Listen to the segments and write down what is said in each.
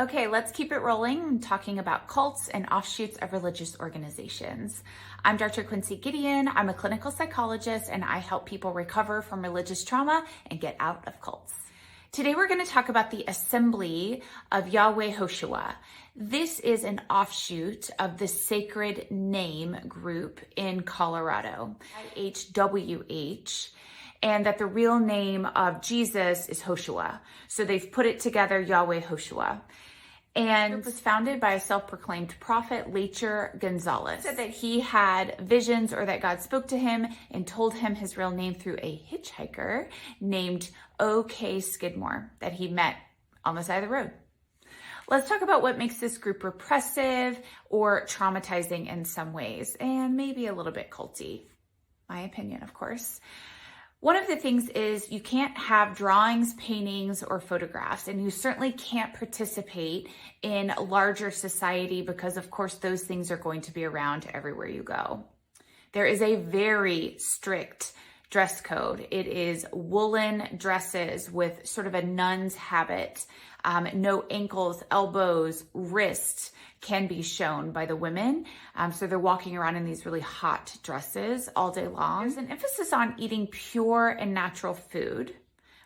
Okay, let's keep it rolling. I'm talking about cults and offshoots of religious organizations. I'm Dr. Quincee Gideon. I'm a clinical psychologist and I help people recover from religious trauma and get out of cults. Today we're going to talk about the Assembly of YHWH. This is an offshoot of the Sacred Name group in Colorado, YHWH. And that the real name of Jesus is Hoshua. So they've put it together, YHWH. And it was founded by a self-proclaimed prophet, Laycher Gonzalez. Said that he had visions or that God spoke to him and told him his real name through a hitchhiker named O.K. Skidmore that he met on the side of the road. Let's talk about what makes this group repressive or traumatizing in some ways, and maybe a little bit culty. My opinion, of course. One of the things is you can't have drawings, paintings, or photographs, and you certainly can't participate in larger society because, of course, those things are going to be around everywhere you go. There is a very strict dress code. It is woolen dresses with sort of a nun's habit. No ankles, elbows, wrists can be shown by the women. So they're walking around in these really hot dresses all day long. There's an emphasis on eating pure and natural food,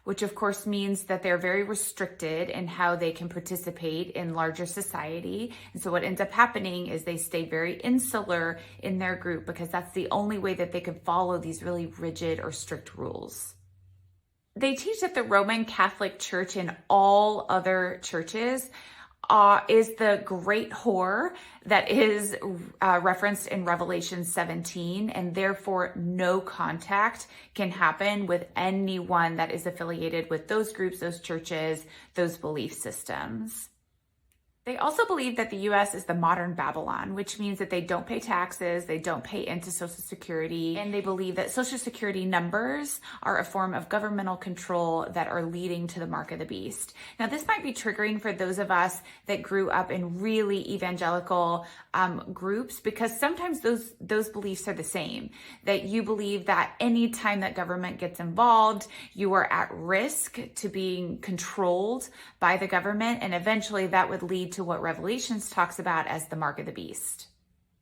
which of course means that they're very restricted in how they can participate in larger society. And so what ends up happening is they stay very insular in their group because that's the only way that they can follow these really rigid or strict rules. They teach that the Roman Catholic Church and all other churches is the great whore that is referenced in Revelation 17, and therefore no contact can happen with anyone that is affiliated with those groups, those churches, those belief systems. They also believe that the U.S. is the modern Babylon, which means that they don't pay taxes, they don't pay into Social Security, and they believe that Social Security numbers are a form of governmental control that are leading to the mark of the beast. Now, this might be triggering for those of us that grew up in really evangelical groups, because sometimes those beliefs are the same, that you believe that anytime that government gets involved, you are at risk to being controlled by the government, and eventually that would lead to what Revelations talks about as the mark of the beast.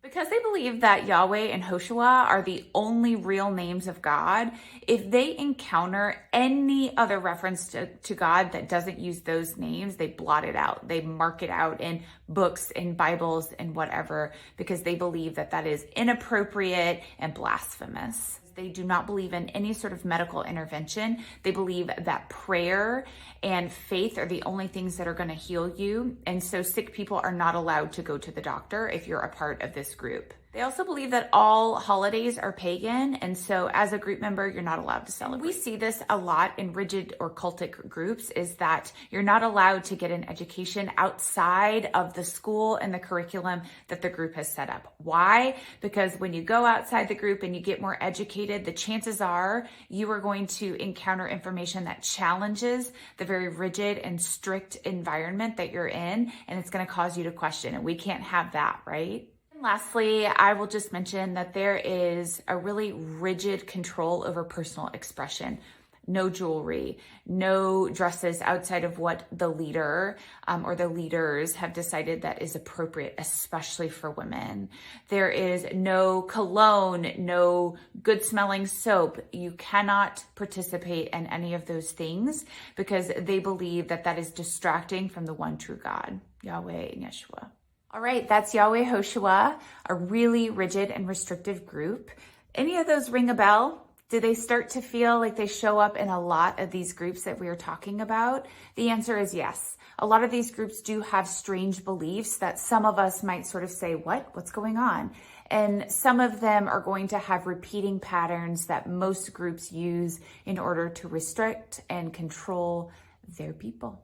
Because they believe that Yahweh and Hoshua are the only real names of God, if they encounter any other reference to God that doesn't use those names, they blot it out. They mark it out in books, in Bibles, and whatever, because they believe that that is inappropriate and blasphemous. They do not believe in any sort of medical intervention. They believe that prayer and faith are the only things that are going to heal you. And so sick people are not allowed to go to the doctor if you're a part of this group. They also believe that all holidays are pagan, and so as a group member, you're not allowed to celebrate. We see this a lot in rigid or cultic groups, is that you're not allowed to get an education outside of the school and the curriculum that the group has set up. Why? Because when you go outside the group and you get more educated, the chances are you are going to encounter information that challenges the very rigid and strict environment that you're in, and it's going to cause you to question, and we can't have that, right? Lastly, I will just mention that there is a really rigid control over personal expression. No jewelry, no dresses outside of what the leader or the leaders have decided that is appropriate, especially for women. There is no cologne, no good smelling soap. You cannot participate in any of those things because they believe that that is distracting from the one true God, Yahweh and Yeshua. All right, that's YHWH, a really rigid and restrictive group. Any of those ring a bell? Do they start to feel like they show up in a lot of these groups that we are talking about? The answer is yes. A lot of these groups do have strange beliefs that some of us might sort of say, what's going on? And some of them are going to have repeating patterns that most groups use in order to restrict and control their people.